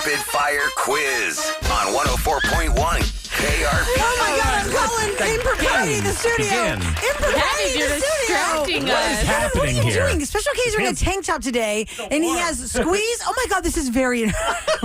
Rapid Fire Quiz on 104.1 KRP. Oh my God, I'm calling impropriety in the studio. Impropriety in the studio. Distracting What is us. happening What are you here? doing? Special K's wearing a tank top today, and he has squeeze. Oh my God, this is very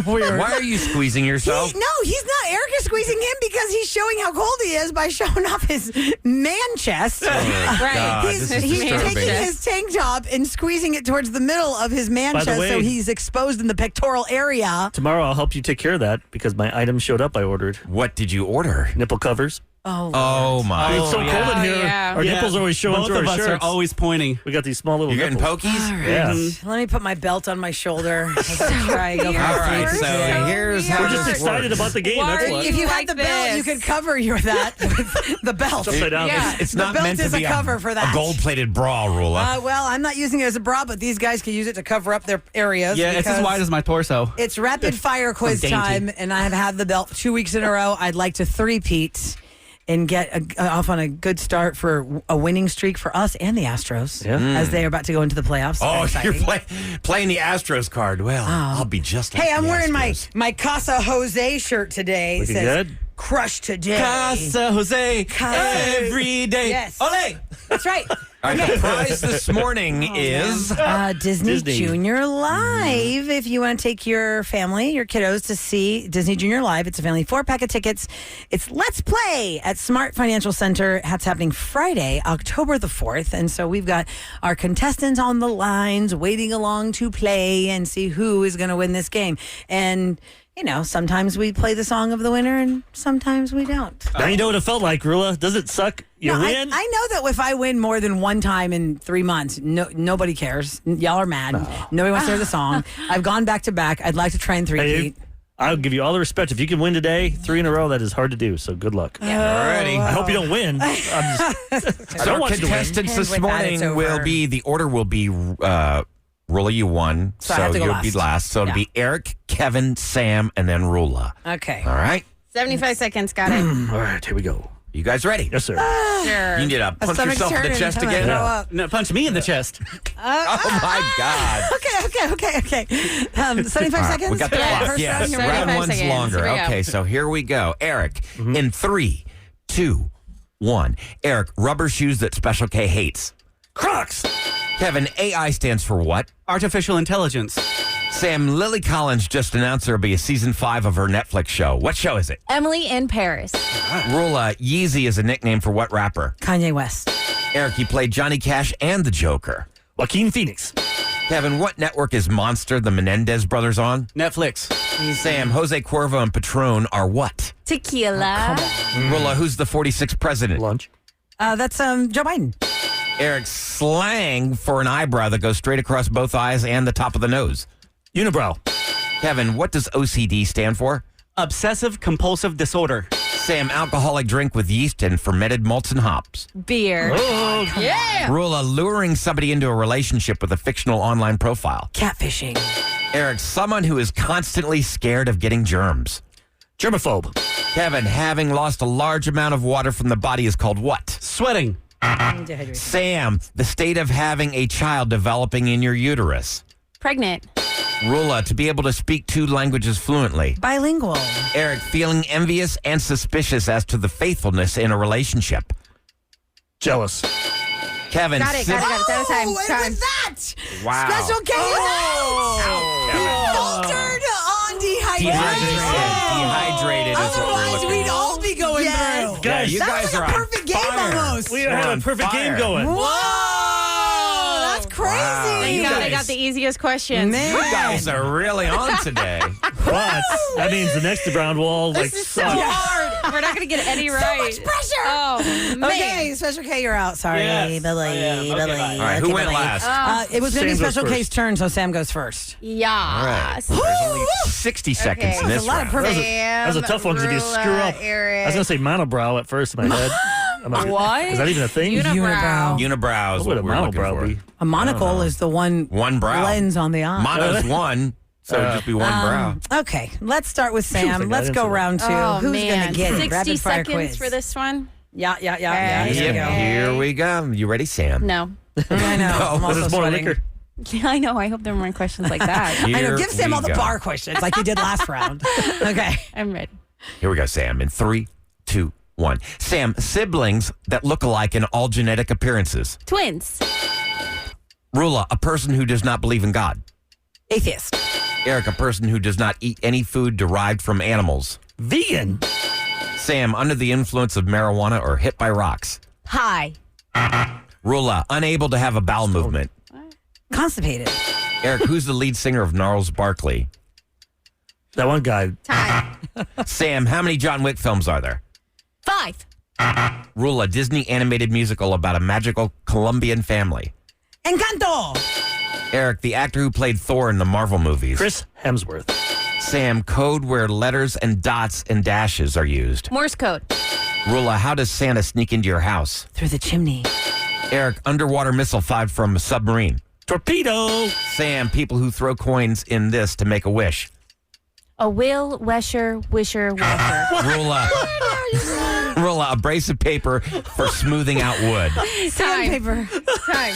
weird. Why are you squeezing yourself? No, he's not. Eric is squeezing him because he's showing how cold he is by showing off his man chest. Right. God, He's this is taking disturbing. his tank top and squeezing it towards the middle of his man By the chest, way- so he's exposed in the pectoral area. Tomorrow I'll help you take care of that because my item showed up I ordered. What did you order? Nipple covers. Oh my! It's so cold in here. yeah. Our nipples are always showing Both through of our us shirts. are always pointing. We got these small little You're getting nipples. pokies? Yeah. Let me put my belt on my shoulder. Let's try. Go for All it. right, so So here's how We're this just excited works. about the game. Why That's are what. If you had like the belt, you this? could cover that with the belt. It's upside down. Yeah. It's The not belt meant to is a be cover for that. a gold-plated bra, Rula. Well, I'm not using it as a bra, but these guys can use it to cover up their areas. Yeah, it's as because wide as my torso. It's rapid fire quiz dainty. time, and I have had the belt 2 weeks in a row. I'd like to three-peat and get off on a good start for a winning streak for us and the Astros Yeah. as they are about to go into the playoffs. Oh, Very you're exciting. playing the Astros card. Well, I'll be just like Hey, I'm the wearing Astros. my Casa Jose shirt today. It Looking says, good. Crush today. Casa Jose, Casa. every day. Yes. Ole! That's right. All right, the prize this morning is... Disney Disney. Junior Live. If you want to take your family, your kiddos to see Disney Junior Live, it's a family 4-pack of tickets. It's Let's Play at Smart Financial Center. That's happening Friday, October the 4th. And so we've got our contestants on the lines waiting along to play and see who is going to win this game. And, you know, sometimes we play the song of the winner and sometimes we don't. Now you know what it felt like, Rula. Does it suck? You No, win? I know that if I win more than one time in 3 months, nobody cares. Y'all are mad. Nobody wants to hear the song. I've gone back to back. I'd like to try and Hey, three-peat. I'll give you all the respect. If you can win today, 3 in a row, that is hard to do. So good luck. Alrighty. I hope you don't win. I'm just, I Our want you to win. contestants And this with that, it's morning will over. be, the order will be, Rula, you won, So I have to go you'll be last. So it'll be Eric, Kevin, Sam, and then Rula. Okay. All right? 75 seconds, got it. All right, here we go. You guys ready? Yes, sir. Sure. You need to punch Stomach yourself in the turning. chest I'm gonna again? throw Yeah. up. No, punch me in the chest. Oh, my God. Okay. 75 All right, seconds? we got the Yes. clock. First Yes, round, here we go. round 75 one's seconds. longer. Here we go. Okay, so here we go. Eric, in 3, 2, 1. Eric, rubber shoes that Special K hates. Crocs. Kevin, AI stands for what? Artificial intelligence. Sam, Lily Collins just announced there will be a season 5 of her Netflix show. What show is it? Emily in Paris. Rula, Yeezy is a nickname for what rapper? Kanye West. Eric, he played Johnny Cash and the Joker. Joaquin Phoenix. Kevin, what network is Monster, the Menendez brothers on? Netflix. Sam, Jose Cuervo and Patron are what? Tequila. Rula, who's the 46th president? Lunch. That's Joe Biden. Eric, slang for an eyebrow that goes straight across both eyes and the top of the nose. Unibrow. Kevin, what does OCD stand for? Obsessive compulsive disorder. Sam, alcoholic drink with yeast and fermented malts and hops. Beer. Oh, Yeah. Rula, luring somebody into a relationship with a fictional online profile. Catfishing. Eric, someone who is constantly scared of getting germs. germaphobe. Kevin, having lost a large amount of water from the body is called what? Sweating. Dehydration. Sam, the state of having a child developing in your uterus. Pregnant. Rula, to be able to speak 2 languages fluently. Bilingual. Eric, feeling envious and suspicious as to the faithfulness in a relationship. Jealous. Kevin, Got it. That was time. and Time. with that, Wow. Special K is out. He faltered on dehydration. Dehydrated is what we're Otherwise, looking we'd for. all be going through. Yeah, Guys, you that guys was are like a on perfect game fire. almost. We We're have on a perfect fire. game going. Whoa, that's crazy. Wow. Thank You God I guys- got the easiest questions. Man. You guys are really on today. But that means the next round will all like This is so suck. hard. We're not going to get any right. So much pressure. Oh, man. Okay, Special K, you're out. Sorry, Yes, Billy. I am. Okay, Billy. bye. All right, who Okay, went Billy. last? It was going to be Sam goes Special first. K's turn, so Sam goes first. All right. Yes. There's only 60 seconds in Okay. this a lot of round. perfect- That was a tough one because if you screw up. I was going to say monobrow at first in my head. I'm like, What? Is that even a thing? Unibrow. Unibrow is What would what a we're looking monobrow for. be? A monocle is the one brow. lens on the eye. Mono's one, so it'd just be one brow. Okay, let's start with Thinking Sam. I Let's didn't go say that. round 2. Oh, Who's man. going to get it? 60 Rapid fire seconds quiz. for this one? Yeah. Okay. Here we Yep, go. here we go. You ready, Sam? No. I know. I'm This also is more sweating. liquor. Yeah, I know. I hope there are more questions like that. I know. Here Give Sam we all the go. bar questions like you did last round. Okay. I'm ready. Here we go, Sam. In 3, 2, 1. Sam, siblings that look alike in all genetic appearances. Twins. Rula, a person who does not believe in God. Atheist. Eric, a person who does not eat any food derived from animals. Vegan. Sam, under the influence of marijuana or hit by rocks. Hi. Rula, unable to have a bowel movement. Constipated. Eric, who's the lead singer of Gnarls Barkley? That one guy. Time. Sam, how many John Wick films are there? 5. Rula, Disney animated musical about a magical Colombian family. Encanto. Eric, the actor who played Thor in the Marvel movies. Chris Hemsworth. Sam, code where letters and dots and dashes are used. Morse code. Rula, how does Santa sneak into your house? Through the chimney. Eric, underwater missile fired from a submarine. Torpedo. Sam, people who throw coins in this to make a wish. A will, wisher, washer. Rula, a brace of paper for smoothing out wood. Sandpaper. Time.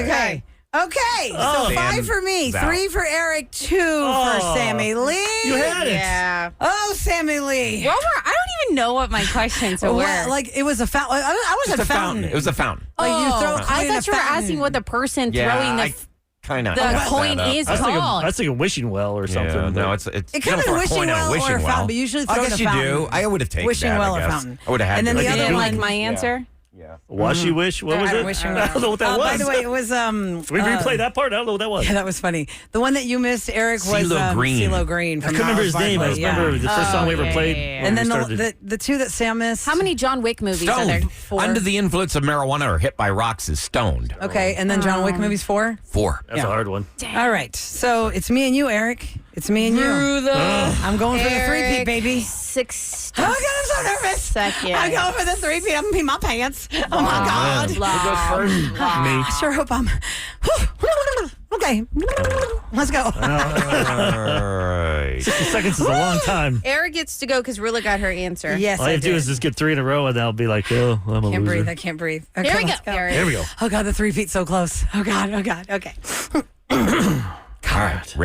Okay. Okay. Oh. So 5 Sam for me, is out. 3 for Eric, 2 for Sammy Lee. You had it. Yeah. Oh, Sammy Lee. What were? I don't even know what my questions were. Well, like it was a fountain. I was Just a a fountain. It was a fountain. Like you throw a coin I in a thought you were fountain. asking what the person throwing the kind of. the coin is I called. was thinking wishing well or something. Yeah, no, but- it's It could have been wishing well or a fountain, but usually I throw in guess a you fountain. do. I would have taken Wishing that, well I or guess. fountain. I would have had And then to. the You other didn't one- like my answer? Yeah. Washy wish. What was it? Wishing I well. don't know what that was. By the way, it was we replay that part. I don't know what that was. Yeah, that was funny. The one that you missed, Eric, was CeeLo Green. CeeLo Green. I From couldn't remember his Gnarls name. I Barkley, just remember the first song we ever yeah, played. yeah, yeah. when And we then started. the 2 that Sam missed. How many John Wick movies are there? Stoned. 4. Under the influence of marijuana or hit by rocks is stoned. Okay, and then John Wick movies 4. 4. That's a hard one. All right, so it's me and you, Eric. It's me and you. I'm going for the 3-peat, baby. 6. Oh my God, I'm so nervous. Second. I'm going for the 3-peat. I'm gonna pee my pants. Oh my God. Who goes first? Me. I sure hope I'm. Okay, let's go. All right. 60 seconds is a long time. Eric gets to go because Rilla got her answer. Yes, All you I have to do did. is just get 3 in a row, and I'll be like, oh, I'm a Can't loser. breathe. I can't breathe. Okay, Here we go, let's Eric. There we go. Oh God, the 3-peat's so close. Oh God. Oh God. Okay. All right.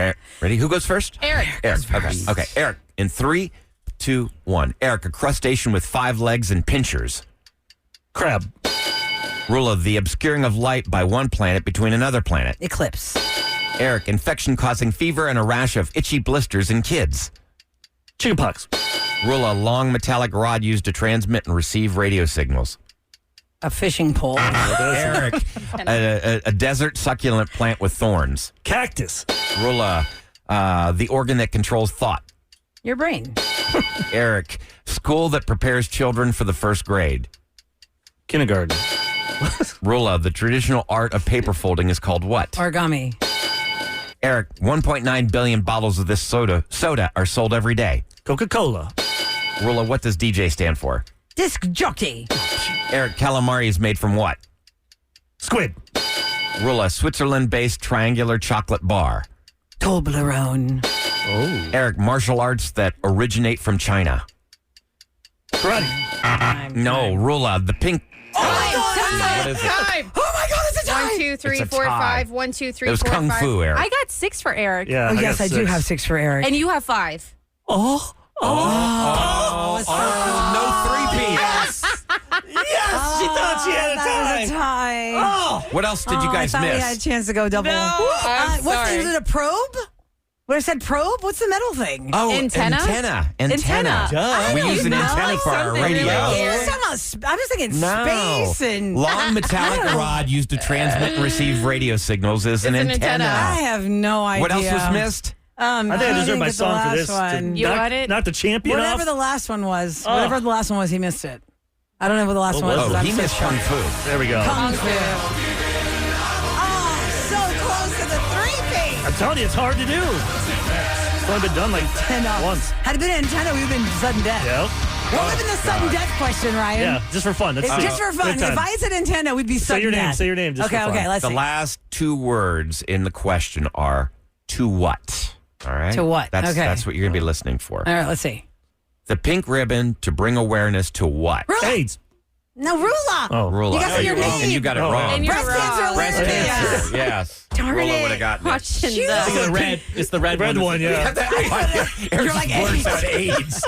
Ready? Who goes first? Eric. Eric. Okay. Eric. In 3, 2, 1. Eric, a crustacean with 5 legs and pinchers. Crab. Rule of the obscuring of light by one planet between another planet. Eclipse. Eric, infection causing fever and a rash of itchy blisters in kids. Chickenpox. Rule a long metallic rod used to transmit and receive radio signals. A fishing pole. Eric, a desert succulent plant with thorns. Cactus. Rule the organ that controls thought. Your brain. Eric, school that prepares children for the first grade. Kindergarten. Rula, the traditional art of paper folding is called what? Origami. Eric, 1.9 billion bottles of this soda are sold every day. Coca-Cola. Rula, what does DJ stand for? Disc jockey. Eric, calamari is made from what? Squid. Rula, Switzerland-based triangular chocolate bar. Toblerone. Oh. Eric, martial arts that originate from China. Karate. No, Rula, the pink... What is it? Time. Oh my God, it's a tie. 1, 2, 3, It's a 4, tie. 5. 1, 2, 3, It was 4, Kung 5. Fu, Eric. I got 6 for Eric. Yeah. Oh yes, got I do 6. have 6 for Eric. And you have 5. Oh. no three-peat. Yes, she thought she had a that was a tie. tie. Oh. What else did you guys I thought we miss? had a chance to go double. I'm What's sorry. is it a probe? What I said probe? What's the metal thing? Oh, Antenna? Antenna. Duh. We don't use an know. antenna for our Something radio. really You were talking about I was thinking No. space and Long metallic rod used to transmit and receive radio signals is an an antenna. antenna. I have no idea. What else was missed? I think I deserve my get the song for last this. one. You got it? Not the champion Whatever off. the last one was. Oh. Whatever the last one was, he missed it. I don't know what the last one was. Oh, I'm he so missed shocked. Kung Fu. There we go. Kung Fu. Oh, so close to the 3-peat. I'm telling you, it's hard to do. It's only been done like once. Had it been an antenna, we would have been sudden death. Yeah. What would have been the sudden death question, Ryan? Yeah, just for fun. That's It's just for fun. Good time. If I said antenna, we'd be sudden your name, death. say your name, just okay, for fun. okay, let's The see. last 2 words in the question are to what? All right. To what? That's Okay. that's what you're going to be listening for. All right, let's see. The pink ribbon to bring awareness to what? AIDS. No, Rula. Oh, Rula. You got your name. And you got it Oh, wrong. And you're Breast wrong. cancer Breast awareness. cancer. Yes. Darn Rula it. would have gotten it. Watching Shoot. the. The red. It's the red, red one, yeah. Eric You're like blurts AIDS. out AIDS.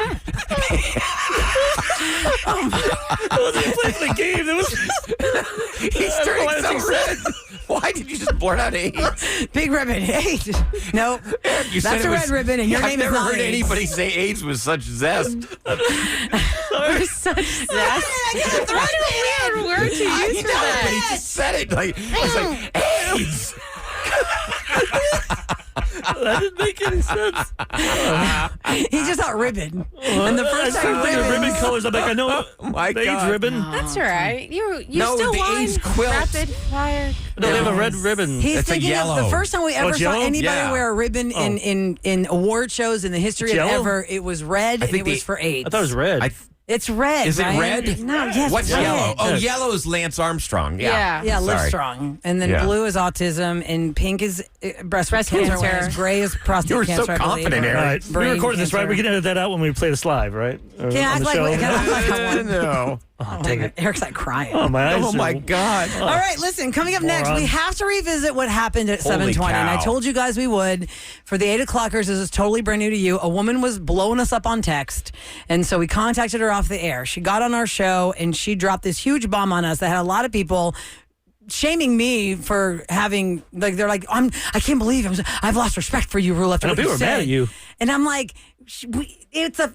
the game. That was He's turning so red. Why did you just blurt out AIDS? Big ribbon. AIDS. Nope. You said That's it a was- red ribbon, and your I've name is never not heard AIDS. anybody say AIDS with such zest. We're such zest. What a weird word to I use know, for but he that. just said it like it's like AIDS. that didn't make any sense. He just thought ribbon. And the first I time was thinking of ribbon colors. I'm like, I know my the AIDS God. ribbon. That's all right. You No, still the won. AIDS quilt. Rapid fire. No, they have a red ribbon. He's It's a thinking of yellow. the first time we ever it's saw yellow? anybody Yeah. wear a ribbon in award shows in the history It's of yellow? ever. It was red, and think it was the- for AIDS. I thought it was red. It's red. Is it Ryan. red? No, yes. What's red. yellow? Oh, Yes. yellow is Lance Armstrong. Yeah. Yeah, Live Sorry. Strong. And then Yeah. blue is autism, and pink is breast cancer. cancer. awareness. Gray is prostate You were so cancer. I believe, confident, or Eric. All right, we brain recorded this, right? cancer. We can edit that out when we play this live, right? Or Can I on act the like, show. can I act like I won? No. Oh, dang it. Eric's like crying. Oh, my eyes. Oh my are- God. All right, listen, coming up next, we Moron. have to revisit what happened at Holy 7:20. And I cow. told you guys we would. For the 8 o'clockers, this is totally brand new to you. A woman was blowing us up on text. And so we contacted her off the air. She got on our show and she dropped this huge bomb on us that had a lot of people shaming me for having, like, they're like, I can't believe I've lost respect for you, Rule, after I know what you people are said. mad at you. And I'm like,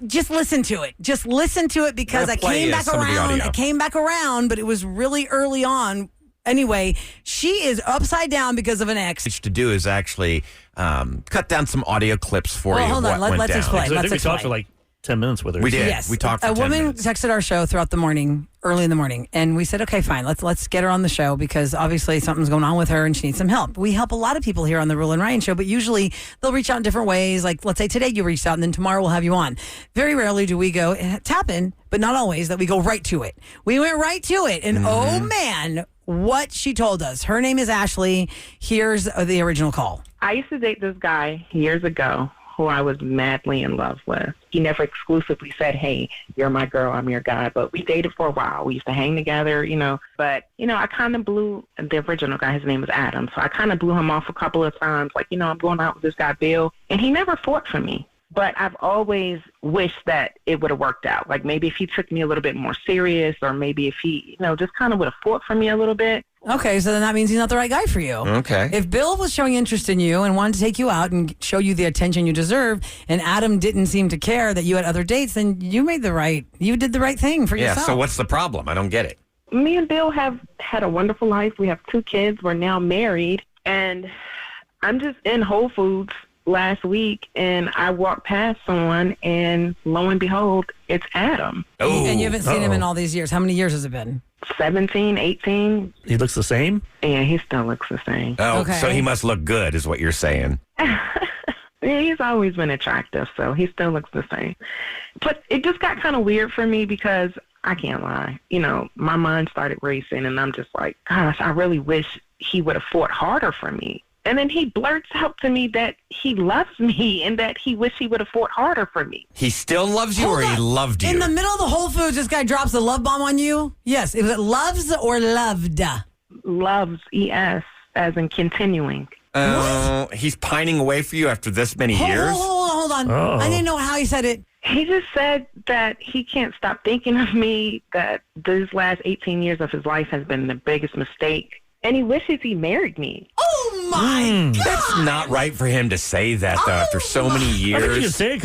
just listen to it. Just listen to it because Gotta I play came back some of the around. audio. I came back around, but it was really early on. Anyway, she is upside down because of an ex. To do is actually cut down some audio clips for Well, you. hold of on. what went Let's down. explain. I think we Let's talked for explain. like 10 minutes with her. We did. Yes, We talked for a 10 woman minutes. texted our show throughout the morning, early in the morning, and we said, "Okay, fine, let's get her on the show because obviously something's going on with her and she needs some help." We help a lot of people here on the Rule and Ryan show, but usually they'll reach out in different ways. Like, let's say today you reached out, and then tomorrow we'll have you on. Very rarely do we go. It's happened, but not always that we go right to it. We went right to it, and oh man, what she told us. Her name is Ashley. Here's the original call. I used to date this guy years ago who I was madly in love with. He never exclusively said, hey, you're my girl, I'm your guy, but we dated for a while. We used to hang together, But, I kind of blew the original guy. His name was Adam. So I kind of blew him off a couple of times. Like, I'm going out with this guy, Bill. And he never fought for me. But I've always wished that it would have worked out. Like maybe if he took me a little bit more serious or maybe if he, just kind of would have fought for me a little bit. Okay, so then that means he's not the right guy for you. Okay. If Bill was showing interest in you and wanted to take you out and show you the attention you deserve, and Adam didn't seem to care that you had other dates, then you did the right thing for Yeah, yourself. so what's the problem? I don't get it. Me and Bill have had a wonderful life. We have 2 kids. We're now married. And I'm just in Whole Foods last week, and I walked past someone, and lo and behold, it's Adam. Oh, And you haven't seen him in all these years. How many years has it been? 17, 18, He looks the same. and he still looks the same. oh, Okay. so he must look good, is what you're saying. Yeah, he's always been attractive, so he still looks the same. But it just got kind of weird for me because I can't lie. My mind started racing, and I'm just like, gosh, I really wish he would have fought harder for me. And then he blurts out to me that he loves me and that he wished he would have fought harder for me. He still loves you Hold or he on. loved you? In the middle of the Whole Foods, this guy drops a love bomb on you? Yes. Is it loves or loved? Loves, E-S, as in continuing. He's pining away for you after this many years? Hold on. Oh. I didn't know how he said it. He just said that he can't stop thinking of me, that these last 18 years of his life has been the biggest mistake. And he wishes he married me. Oh, my God. That's not right for him to say that, though, after so many I think you can years. say it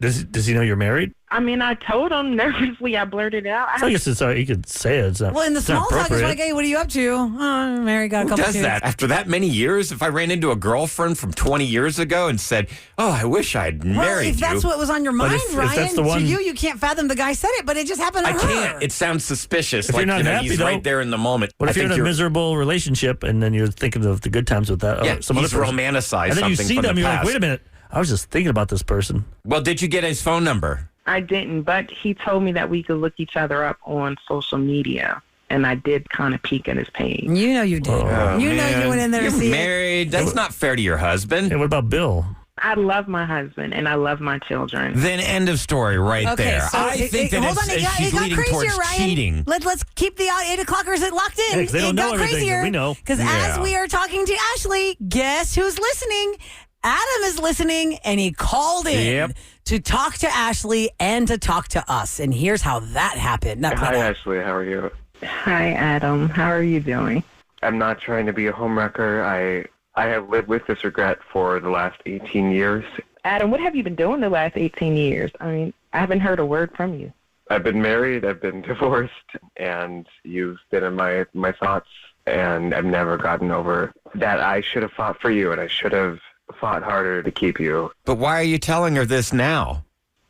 because does he know you're married? I mean, I told him nervously, I blurted it out. I guess you could say it. It's not, Well, in the it's not small talk, it's appropriate. like, hey, what are you up to? Oh, I'm married, got a Who couple does kids. that? After that many years, if I ran into a girlfriend from 20 years ago and said, oh, I wish I'd Well, married if that's you. what was on your mind, if Ryan, that's the one- to you can't fathom the guy said it, but it just happened to I her. can't. It sounds suspicious. If like, you're not happy, he's though, right there in the moment. What I if you're think in a miserable relationship and then you're thinking of the good times with that? Yeah, some he's other person. romanticized And then you something see from them, the you're like, past. wait a minute. I was just thinking about this person. Well, did you get his phone number? I didn't, but he told me that we could look each other up on social media. And I did kind of peek at his page. You know you did. Oh, you know man. you went in there You're to see it. married. That's not fair to your husband. Hey, what about Bill? I love my husband and I love my children. Then end of story right Okay, there. so I think that hold on, she's it got leading crazier, towards Ryan. cheating. Let's keep the 8 o'clockers locked in. Yeah, 'cause they don't it know got everything, crazier. but we know. Because Yeah. as we are talking to Ashley, guess who's listening? Adam is listening, and he called in to talk to Ashley and to talk to us. And here's how that happened. Hi, Ashley. How are you? Hi, Adam. How are you doing? I'm not trying to be a homewrecker. I have lived with this regret for the last 18 years. Adam, what have you been doing the last 18 years? I mean, I haven't heard a word from you. I've been married, I've been divorced, and you've been in my thoughts, and I've never gotten over that. I should have fought for you, and I should have fought harder to keep you. But why are you telling her this now?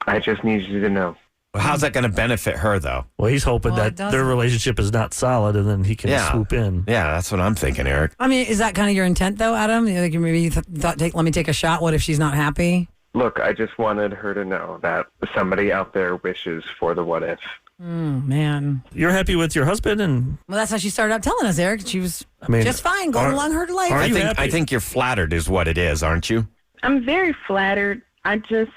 I just need you to know. How's that going to benefit her, though? Well, he's hoping Well, that it doesn't. their relationship is not solid, and then he can swoop in. Yeah, that's what I'm thinking, Eric. I mean, is that kind of your intent, though, Adam? Like maybe you thought, let me take a shot. What if she's not happy? Look, I just wanted her to know that somebody out there wishes for the what if. Man. You're happy with your husband, and Well, that's how she started out telling us, Eric. She was mean, just fine going along her life. are you happy? I think you're flattered is what it is, aren't you? I'm very flattered. I just,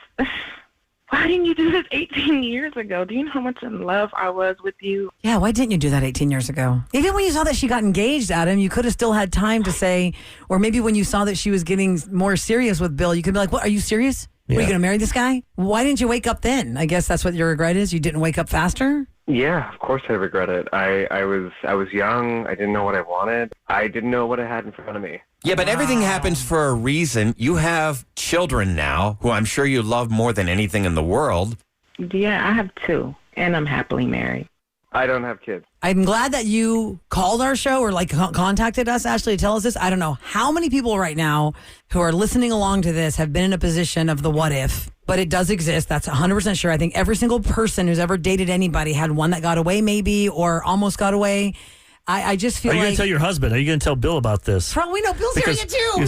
why didn't you do this 18 years ago? Do you know how much in love I was with you? Yeah, why didn't you do that 18 years ago? Even when you saw that she got engaged, Adam, you could have still had time to say, or maybe when you saw that she was getting more serious with Bill, you could be like, what, are you serious? What, are you going to marry this guy? Why didn't you wake up then? I guess that's what your regret is. You didn't wake up faster? Yeah, of course I regret it. I was young. I didn't know what I wanted. I didn't know what I had in front of me. Yeah, but everything happens for a reason. You have children now, who I'm sure you love more than anything in the world. Yeah, I have 2, and I'm happily married. I don't have kids. I'm glad that you called our show or contacted us, Ashley, to tell us this. I don't know how many people right now who are listening along to this have been in a position of the what if, but it does exist. That's 100% sure. I think every single person who's ever dated anybody had one that got away maybe or almost got away. I just feel are you like... going to tell your husband? Are you going to tell Bill about this? We know Bill's hearing it too.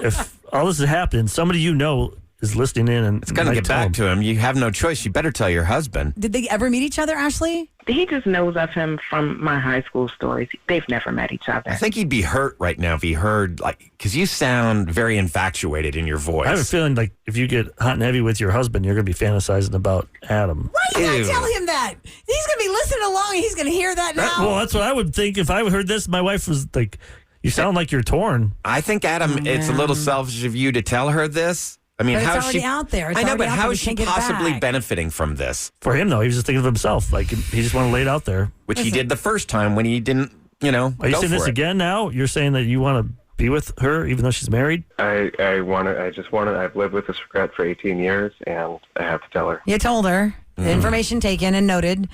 If all this is happening, somebody you know is listening in and It's going to get back to him. You have no choice. You better tell your husband. Did they ever meet each other, Ashley? He just knows of him from my high school stories. They've never met each other. I think he'd be hurt right now if he heard, because you sound very infatuated in your voice. I have a feeling like if you get hot and heavy with your husband, you're going to be fantasizing about Adam. Why did Ew. I tell him that? He's going to be listening along and he's going to hear that now. Well, that's what I would think if I heard this. My wife was like, you sound like you're torn. I think, Adam, it's a little selfish of you to tell her this. I mean, But it's how's already she out there. It's I know, already but out how there. is We she can't get it possibly back. benefiting from this? For him, though, he was just thinking of himself. Like, he just wanted to lay it out there. Which he did the first time when he didn't, Are you go saying this for it. again now? You're saying that you want to be with her even though she's married? I've lived with this regret for 18 years, and I have to tell her. You told her. Information taken and noted.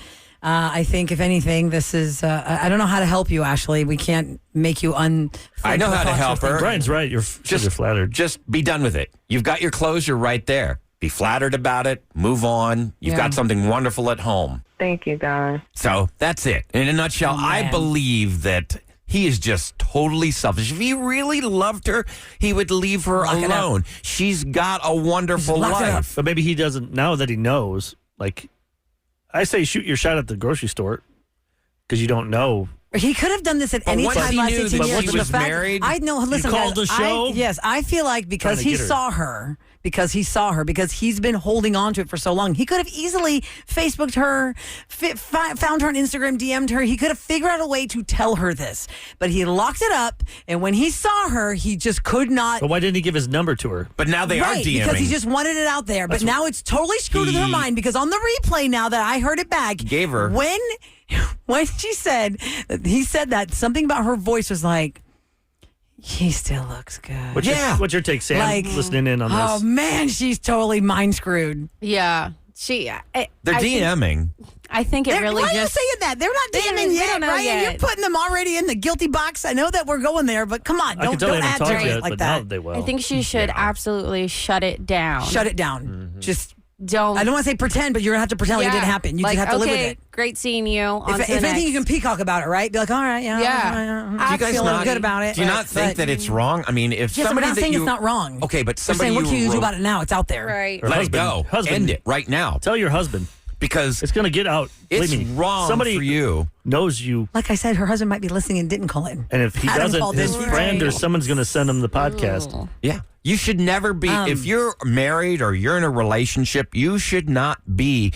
I think, if anything, this is... I don't know how to help you, Ashley. We can't make you I know how to help her. Brian's right. You're flattered. Just be done with it. You've got your closure right there. Be flattered about it. Move on. You've got something wonderful at home. Thank you, guys. So that's it. In a nutshell, I believe that he is just totally selfish. If he really loved her, he would leave her alone. She's got a wonderful Lock it up. life. But maybe he doesn't, now that he knows, like, I say shoot your shot at the grocery store because you don't know. He could have done this at any once time he last knew 18 that years. she but the was fact- married, I know. Listen, called guys, the show? Yes, I feel like because Trying to he get her. saw her, because he's been holding on to it for so long, he could have easily Facebooked her, found her on Instagram, DM'd her. He could have figured out a way to tell her this, but he locked it up. And when he saw her, he just could not. But why didn't he give his number to her? But now they are Right, DMing. because he just wanted it out there. But now it's totally screwed with her He- mind because on the replay now that I heard it back, Gave her. when she said, he said that something about her voice was like, he still looks good. What's your take, Sam? Like, listening in on Oh this. man, she's totally mind screwed. Yeah. They're I DMing. I think it Why really are you just. saying that? They're not They DMing don't yet, know right? yet. You're putting them already in the guilty box. I know that we're going there, but come on, I can don't tell they add haven't to talked it yet, like but now that. they will. I think she should absolutely shut it down. Shut it down. Just Don't. I don't want to say pretend, but you're gonna have to pretend like it didn't happen. You like, just have to live with okay, it. Great seeing you. On to If the anything, you can next. peacock about it, right? Be like, all right, Yeah. I'm Do you guys feeling not, good about it. Do you not think But- that it's wrong? I mean, if Yes, I'm somebody not that saying you, it's not wrong. Okay, but We're somebody saying, what can you do wrote- about it now? It's out there. Right. Or Let husband. it go. Husband. End it right now. Tell your husband. Because It's going to get out. it's Believe me, wrong somebody for you. knows you. Like I said, her husband might be listening and didn't call in. And if he Adam doesn't, called his in. friend or Right. someone's going to send him the podcast. Ooh. Yeah. You should never be, if you're married or you're in a relationship, you should not be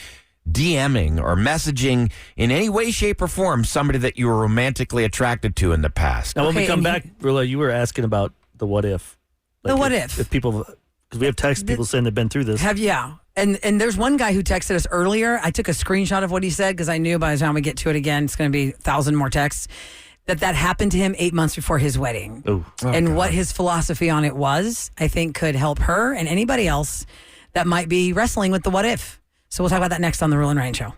DMing or messaging in any way, shape, or form somebody that you were romantically attracted to in the past. Now, when we Okay, come and back, Rilla, you were asking about the what if. The what if. If people, because we have text people saying they've been through this. And there's one guy who texted us earlier. I took a screenshot of what he said because I knew by the time we get to it again, it's going to be 1,000 more texts. That happened to him 8 months before his wedding. And what his philosophy on it was, I think could help her and anybody else that might be wrestling with the what if. So we'll talk about that next on the Rilla and Ryan Show.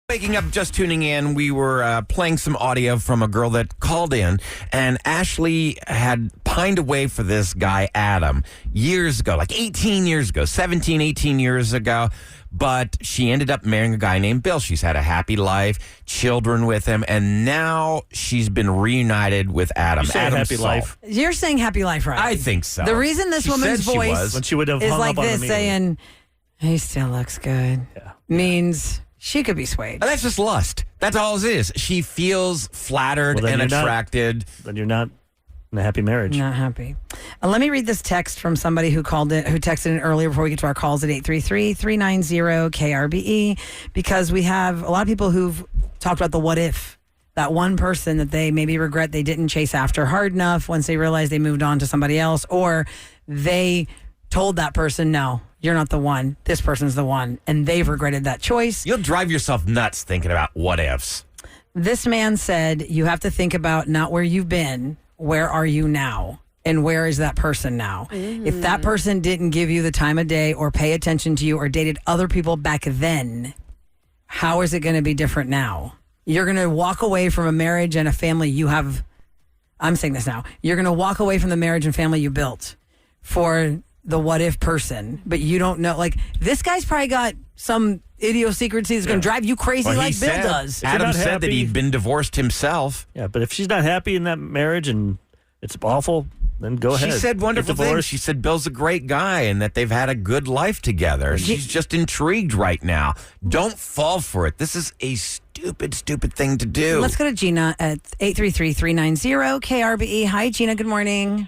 Waking up, just tuning in, we were playing some audio from a girl that called in, and Ashley had pined away for this guy, Adam, years ago, like 18 years ago, 17, 18 years ago. But she ended up marrying a guy named Bill. She's had a happy life, children with him, and now she's been reunited with Adam. You say Adam happy Salt. life. You're saying happy life, right? I think so. The reason this She woman's said she voice was. When she would have is hung like up on this, the saying, he still looks good, Yeah. means she could be swayed. And that's just lust. That's all it is. She feels flattered Well, then and you're not- attracted. Then you're not in a happy marriage. Not happy. Let me read this text from somebody who called it, who texted in earlier before we get to our calls at 833-390-KRBE, because we have a lot of people who've talked about the what if. That one person that they maybe regret they didn't chase after hard enough once they realized they moved on to somebody else, or they told that person, no, you're not the one. This person's the one. And they've regretted that choice. You'll drive yourself nuts thinking about what ifs. This man said, you have to think about not where you've been, where are you now? And where is that person now? If that person didn't give you the time of day or pay attention to you or dated other people back then, how is it going to be different now? You're going to walk away from a marriage and a family you have. I'm saying this now. You're going to walk away from the marriage and family you built for the what if person, but you don't know. Like, this guy's probably got some idiosyncrasy that's going to drive you crazy Well, like he Bill said- does. you're Adam not said that happy- he'd been divorced himself. Yeah, but if she's not happy in that marriage and it's awful, then go ahead. She said wonderful Get things. divorced. She said Bill's a great guy and that they've had a good life together. She's just intrigued right now. Don't fall for it. This is a stupid, stupid thing to do. Let's go to Gina at 833-390-KRBE. Hi, Gina. Good morning.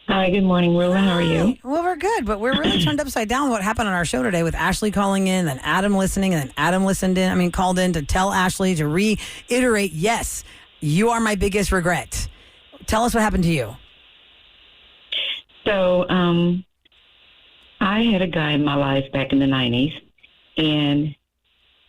Hi, good morning, Rilla. How are you? Well, we're good, but we're really turned upside down with what happened on our show today with Ashley calling in, then Adam listening, and then Adam called in to tell Ashley to reiterate, yes, you are my biggest regret. Tell us what happened to you. So, I had a guy in my life back in the 90s, and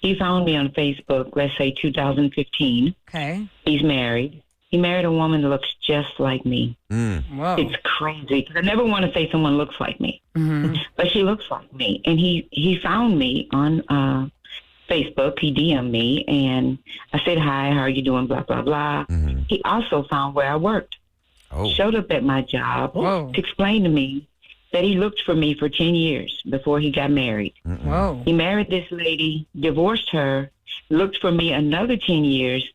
he found me on Facebook, let's say 2015. Okay. He's married. He married a woman that looks just like me. Whoa. It's crazy, because I never want to say someone looks like me, Mm-hmm. but she looks like me. And he found me on Facebook. He DM'd me, and I said, hi, how are you doing, blah, blah, blah. Mhm. He also found where I worked. Oh. Showed up at my job Whoa. to explain to me that he looked for me for 10 years before he got married. Whoa. He married this lady, divorced her, looked for me another 10 years,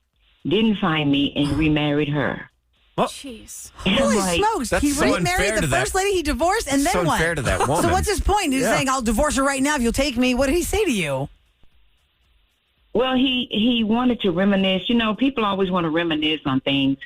didn't find me, and remarried her. Jeez. And I'm Holy like, smokes. That's He so remarried unfair the to that- first lady he divorced, and then so what? unfair to that woman. So what's his point? He's saying, I'll divorce her right now if you'll take me. What did he say to you? well, he wanted to reminisce. You know, people always want to reminisce on things.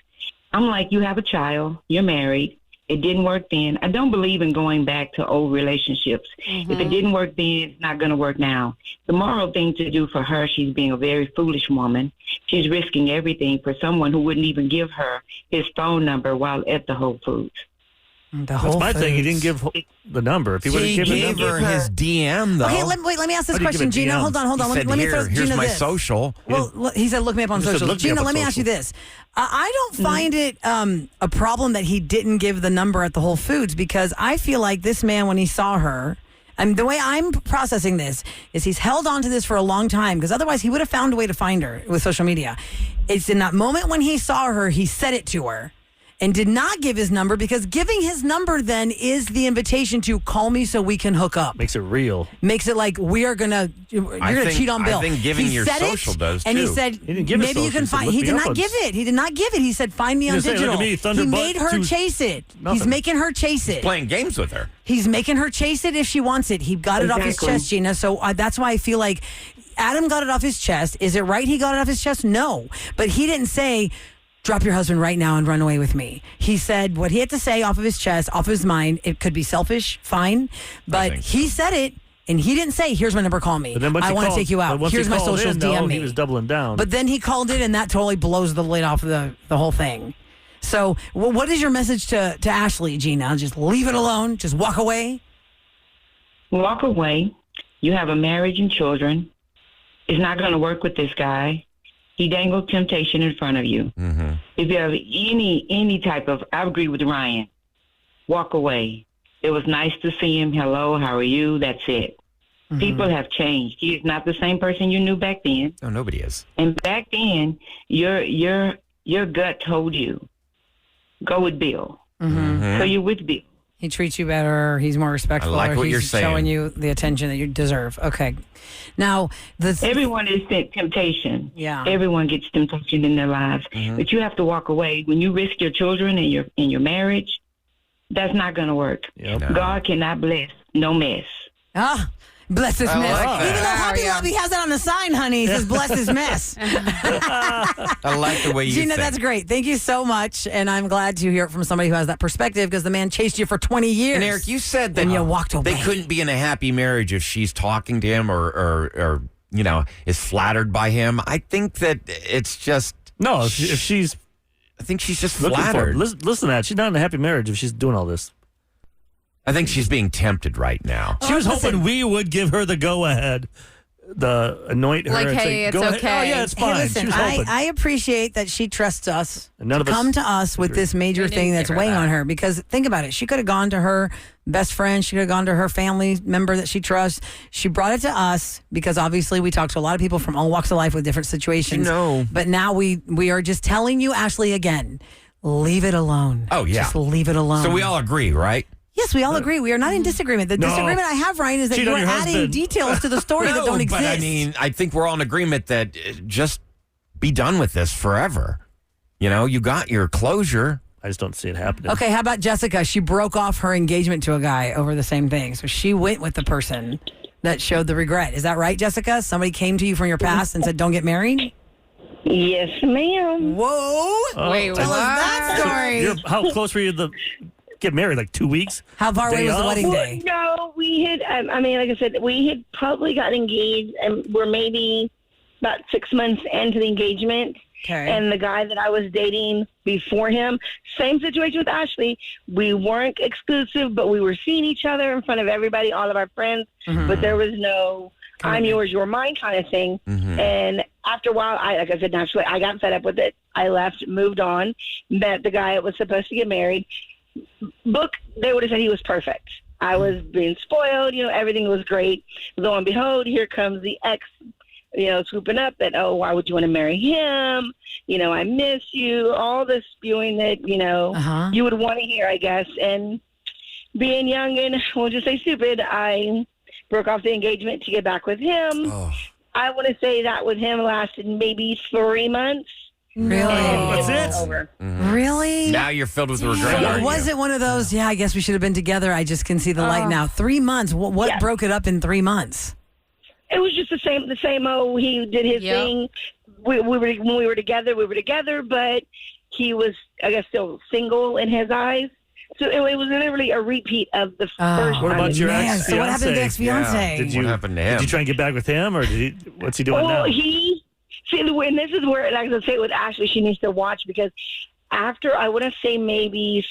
I'm like, you have a child, you're married. It didn't work then. I don't believe in going back to old relationships. If it didn't work then, it's not going to work now. The moral thing to do for her, she's being a very foolish woman. She's risking everything for someone who wouldn't even give her his phone number while at the Whole Foods. The That's my thing. He didn't give the number. If he would have He given the gave number, her his DM, though. Okay, let me ask this How do you give question, a Gina. DM? Hold on. He Let said, me throw here's Gina my this. social. Well, he said, look me up on He said, social. "Look me Gina, up on let me ask you social." this. I don't find it a problem that he didn't give the number at the Whole Foods, because I feel like this man, when he saw her, and the way I'm processing this is he's held on to this for a long time, because otherwise he would have found a way to find her with social media. It's in that moment when he saw her, he said it to her. and did not give his number because giving his number then is the invitation to call me so we can hook up. Makes it real. Makes it like you're gonna cheat on Bill. I think giving He your said social does and he too. said He didn't give his maybe you social. can He said, find. "Look He me did up not on- give it. He did not give it. He said find me on didn't say, digital. "Look at me, He Thunderbutt made her two- chase it. He's Nothing. making her chase it. Playing games with her. He's making her chase it if she wants it. He got it off his Exactly. chest, Gina. So that's why I feel like Adam got it off his chest. Is it right he got it off his chest? No. But he didn't say, drop your husband right now and run away with me. He said what he had to say off of his chest, off of his mind. It could be selfish, fine. But think he said it, and he didn't say, here's my number, call me. But then once I he want to called- take you but out. once he Here's my called socials, in, though, DM me. He was doubling down. But then he called it, and that totally blows the lid off the whole thing. So what is your message to Ashley, Gina? Just leave it alone. Just walk away. Walk away. You have a marriage and children. It's not going to work with this guy. He dangled temptation in front of you. Mm-hmm. If you have any type of, I agree with Ryan. Walk away. It was nice to see him. Hello, how are you? That's it. Mm-hmm. People have changed. He is not the same person you knew back then. No, nobody is. And back then, your gut told you, go with Bill. Mm-hmm. So you're with Bill. He treats you better. He's more respectful. I like or what he's you're saying. showing you the attention that you deserve. Okay. Now, Everyone is temptation. Yeah. Everyone gets temptation in their lives, but you have to walk away. When you risk your children and your marriage, that's not going to work. Yep. No. God cannot bless no mess. Bless his I mess. like that. Even though Hobby Lobby has that on the sign, honey, it says bless his mess. I like the way you Gina, think. that's great. Thank you so much. And I'm glad to hear it from somebody who has that perspective because the man chased you for 20 years. And Eric, you said that And you walked away. they couldn't be in a happy marriage if she's talking to him or is flattered by him. I think that it's just No, if she's I think she's just looking for flattered. it, listen to that. She's not in a happy marriage if she's doing all this. I think she's being tempted right now. She was listen. hoping we would give her the go-ahead, the anoint her. Like, and hey, say, it's go ahead. okay. Oh, yeah, it's Hey, fine. listen, she was hoping. I appreciate that she trusts us And none to of us come to us with this major We didn't thing that's give her weighing that. on her. Because think about it. She could have gone to her best friend. She could have gone to her family member that she trusts. She brought it to us because obviously we talk to a lot of people from all walks of life with different situations. No. But now we are just telling you, Ashley, again, leave it alone. Oh, yeah. Just leave it alone. So we all agree, right? Yes, we all agree. We are not in disagreement. The No. disagreement I have, Ryan, is that Cheat you on are your adding husband. details to the story that don't exist. But I mean, I think we're all in agreement that just be done with this forever. You know, you got your closure. I just don't see it happening. Okay, how about Jessica? She broke off her engagement to a guy over the same thing. So she went with the person that showed the regret. Is that right, Jessica? Somebody came to you from your past and said, don't get married? Yes, ma'am. Whoa. Oh, Wait, Tell us that story. How close were you to get married? Like 2 weeks? How far away Day was the off? wedding day? No, we had, I mean, like I said, we had probably gotten engaged and we're maybe about 6 months into the engagement. Okay. And the guy that I was dating before him, same situation with Ashley. We weren't exclusive, but we were seeing each other in front of everybody, all of our friends. Mm-hmm. But there was no I'm yours, you're mine kind of thing. Mm-hmm. And after a while, like I said, naturally, I got fed up with it. I left, moved on, met the guy that was supposed to get married. They would have said he was perfect. I was being spoiled, everything was great. Lo and behold, here comes the ex, swooping up that, oh, why would you want to marry him? I miss you. All the spewing that, Uh-huh. you would want to hear, I guess. And being young and, we'll just say stupid, I broke off the engagement to get back with him. Oh. I want to say that with him lasted maybe 3 months. Really? That's And it? over. Really? Now you're filled with regret, aren't Was you? it one of those, I guess we should have been together. I just can see the light now. 3 months. What Yeah. broke it up in 3 months? It was just the same. He did his Yep. thing. When we were together, but he was, I guess, still single in his eyes. So it was literally a repeat of the first What time. about your Man, ex-fiance? so what happened to the ex-fiance? Yeah. Did you, What happened to him? Did you try and get back with him, or what's he doing Well, now? and this is where, like I say with Ashley, she needs to watch because after, I want to say maybe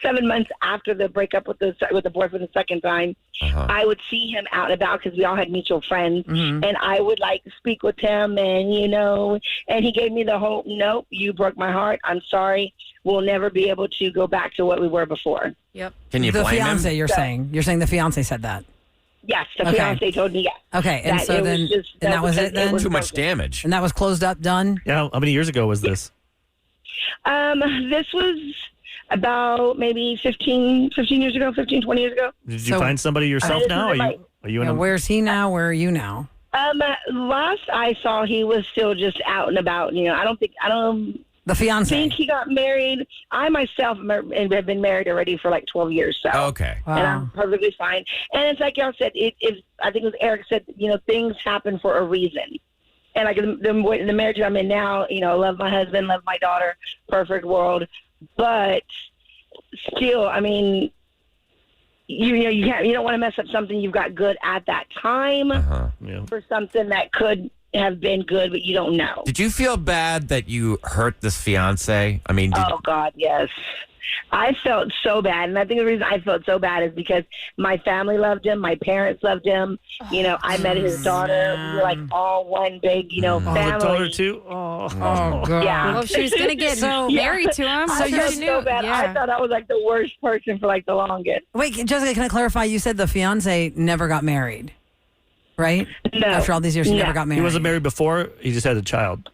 7 months after the breakup with the boyfriend the second time, Uh-huh. I would see him out and about because we all had mutual friends, Mhm. and I would speak with him, and and he gave me the whole, nope, you broke my heart. I'm sorry. We'll never be able to go back to what we were before. Yep. Can you The blame fiance, him? you're saying the fiance said that. Yes, the Okay. fiance told me yes. Okay, and That so it was then, just- and that was because it then? it was Too much broken. damage. And that was closed up, done? Yeah, how many years ago was this? This was about maybe 15 years ago, 15, 20 years ago. Did you find somebody yourself now? Are you in a... Where's he now? Where are you now? Last I saw, he was still just out and about. I don't The fiance. think he got married. I myself have been married already for like 12 years. So Okay. Wow. and I'm perfectly fine. And it's like y'all said, I think it was Eric said, things happen for a reason. And like the marriage I'm in now, love my husband, love my daughter, perfect world. But still, I mean, you don't want to mess up something you've got good at that time for something that could have been good, but you don't know. Did you feel bad that you hurt this fiance? I mean, Oh God, yes. I felt so bad, and I think the reason I felt so bad is because my family loved him, my parents loved him. I met his daughter. We were like all one big, family. the daughter too? Oh, God. Yeah. Well, she was going to get married to him. I felt so bad. Yeah. I thought I was like the worst person for like the longest. Wait, Jessica, can I clarify? You said the fiance never got married, right? No. After all these years, he never got married. He wasn't married before. He just had a child.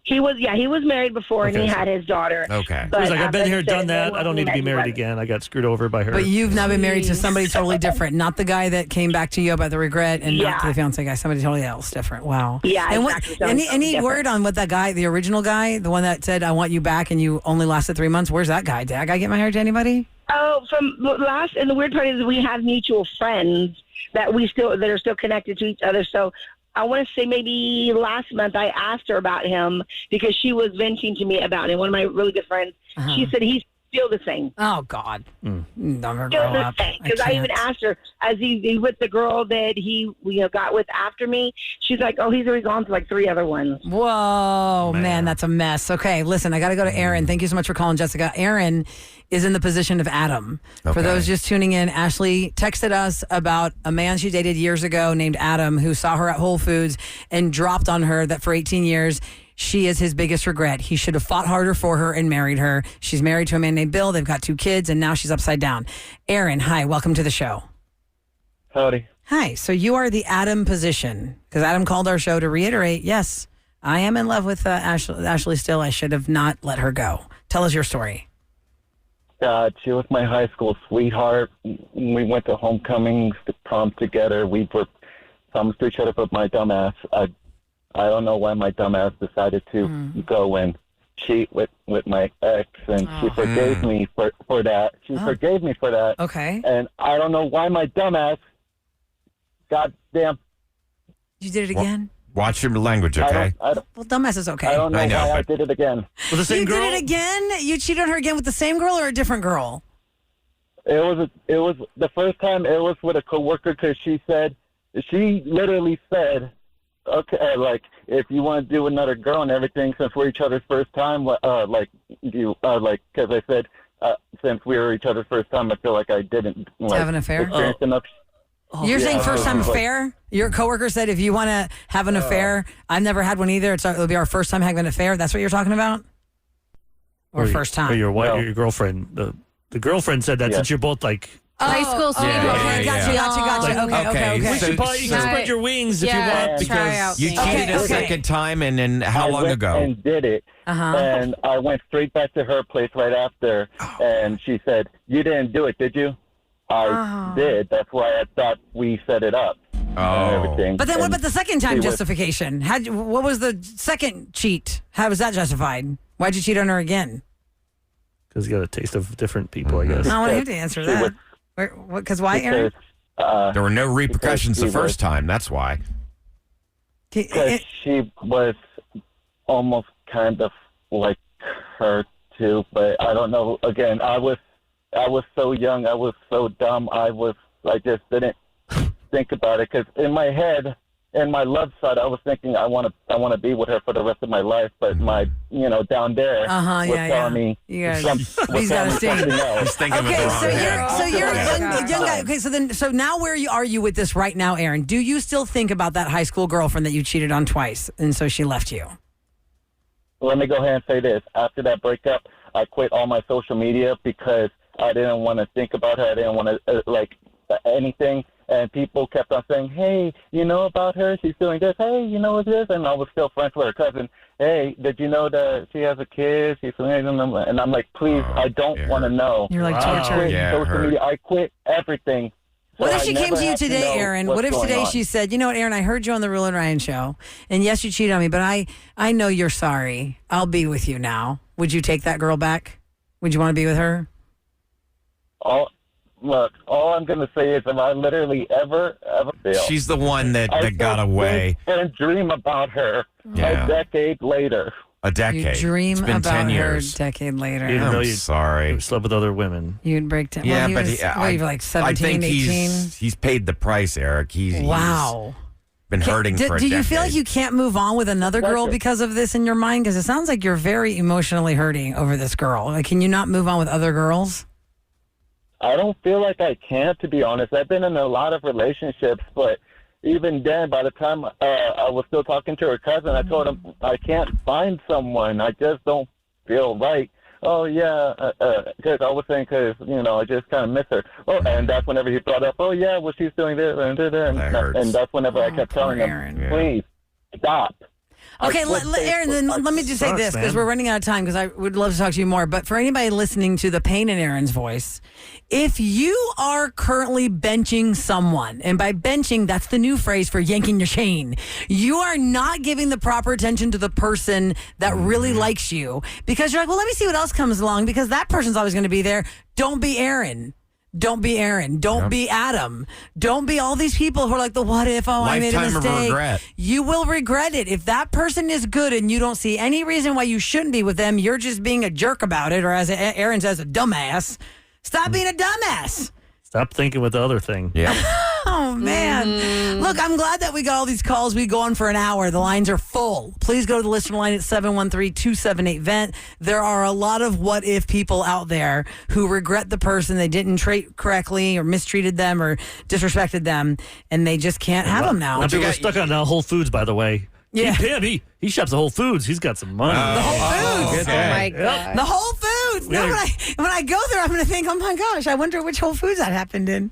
He was married before, and he Okay. had his daughter. Okay. But He was like, I've been like here, I said, done that. I don't need to be he married wasn't. again. I got screwed over by her. But you've now been married to somebody totally different, not the guy that came back to you about the regret, and not Yeah. to the fiance guy. Somebody totally else, different. Wow. Yeah, And exactly. Something any different. word on what that guy, the original guy, the one that said, "I want you back," and you only lasted 3 months? Where's that guy? Did that guy get married to anybody? Oh, from last, and the weird part is we have mutual friends that are still connected to each other. So I want to say maybe last month I asked her about him because she was venting to me about him. One of my really good friends, she said he's still the same. Oh God, never grow Still the up. same. Because I even can't. asked her, as he with the girl that he got with after me, she's like, oh, he's already gone to like 3 other ones. Whoa, man, that's a mess. Okay, listen, I got to go to Aaron. Thank you so much for calling, Jessica. Aaron is in the position of Adam. For Okay. those just tuning in, Ashley texted us about a man she dated years ago named Adam who saw her at Whole Foods and dropped on her that for 18 years, she is his biggest regret. He should have fought harder for her and married her. She's married to a man named Bill. They've got 2 kids, and now she's upside down. Aaron, hi, welcome to the show. Howdy. Hi, so you are the Adam position, because Adam called our show to reiterate, yes, I am in love with Ashley still. I should have not let her go. Tell us your story. She was my high school sweetheart. We went to homecomings, to prom together. We were thumbs to each other, but my dumbass, I don't know why my dumbass decided to go and cheat with my ex, and she forgave me for that. She forgave me for that. Okay. And I don't know why my dumbass, goddamn, You did it again? Watch your language, okay? I don't Well, dumbass is okay. I don't know I know, why I but- did it again. With the same You girl? did it again? You cheated on her again with the same girl or a different girl? It was the first time. It was with a coworker because she literally said, okay, like if you want to do another girl and everything, since we're each other's first time, because I said since we were each other's first time, I feel like I didn't Have an affair? experience enough. You're saying first time Like- affair? Your coworker said if you want to have an affair, I've never had one either. It'll be our first time having an affair. That's what you're talking about? Or first time? Or your wife, No. or your girlfriend. The girlfriend said that Yeah. since you're both like... High school sweetheart. Okay, gotcha. Okay, Okay. You so- can spread your wings if you Yeah, want, try because... out You things. cheated a Okay. second time, and then how I long went ago? And did it. And I went straight back to her place right after, and she said, "You didn't do it, did you?" I did. That's why I thought we set it up. And everything. But then what And about the second time she was- justification? What was the second cheat? How was that justified? Why'd you cheat on her again? Because you got a taste of different people, I guess. I want you to answer She that. was- Because why, Aaron? Because, There were no repercussions the because she first time. That's why. because she was almost kind of like her too, but I don't know. Again, I was so young. I was so dumb. I just didn't think about it because in my head, in my love side, I was thinking I want to be with her for the rest of my life. But my down there was telling me You guys- was he's telling gotta me stay. something else. He's thinking Okay, of the wrong so you're thing. a young guy. Okay, so now where are you with this right now, Aaron? Do you still think about that high school girlfriend that you cheated on twice, and so she left you? Let me go ahead and say this. After that breakup, I quit all my social media because I didn't want to think about her. I didn't want to anything. and people kept on saying, hey, you know about her? She's doing this. Hey, you know what this? And I was still friends with her cousin. Hey, did you know that she has a kid? She's doing this? And I'm like, please, I don't want to know. You're like I tortured. quit Yeah, it social hurt. media. I quit everything. What So if I she came never to you have today, know Aaron? what's What if going today on. she said, you know what, Aaron, I heard you on the Real and Ryan show, and yes, you cheated on me, but I know you're sorry. I'll be with you now. Would you take that girl back? Would you want to be with her? Look, all I'm going to say is if I literally ever fail, She's the one that I got still away. think and dream about her Yeah. a decade later. A decade. You dream It's been about 10 her years. a decade later. Even though I'm you sorry. slept with other women. You'd break down. Yeah, well, but you were like I 17, think 18. he's paid the price, Eric. Wow. He's been hurting for a Do you decade. feel like you can't move on with another girl because of this in your mind? Because it sounds like you're very emotionally hurting over this girl. Like, can you not move on with other girls? I don't feel like I can, to be honest. I've been in a lot of relationships, but even then, by the time I was still talking to her cousin, I told him I can't find someone. I just don't feel right. Oh, yeah, because I was saying I just kind of miss her. Oh, and that's whenever he brought up, oh, yeah, well, she's doing this and that. That hurts. And that's whenever I kept telling him, Aaron. please, stop. Okay, I quit Aaron, then Facebook. let me just say Sucks, this because man. we're running out of time because I would love to talk to you more. But for anybody listening to the pain in Aaron's voice, if you are currently benching someone, and by benching, that's the new phrase for yanking your chain, you are not giving the proper attention to the person that really likes you because you're like, well, let me see what else comes along because that person's always going to be there. Don't be Aaron. Don't be Aaron. Don't be Adam. Don't be all these people who are like, the what if, I made a Lifetime of mistake. regret. You will regret it. If that person is good and you don't see any reason why you shouldn't be with them, you're just being a jerk about it, or as Aaron says, a dumbass. Stop being a dumbass. Stop thinking with the other thing. Yeah. Oh, man. Look, I'm glad that we got all these calls. We go on for an hour. The lines are full. Please go to the listener line at 713-278-VENT. There are a lot of what if people out there who regret the person they didn't treat correctly or mistreated them or disrespected them, and they just can't have them now. Now people are stuck on Whole Foods, by the way. Yeah. He shops at Whole Foods. He's got some money. The Whole Foods. Oh my god. The Whole Foods. No, Yeah. when I go there, I'm going to think, oh my gosh, I wonder which Whole Foods that happened in.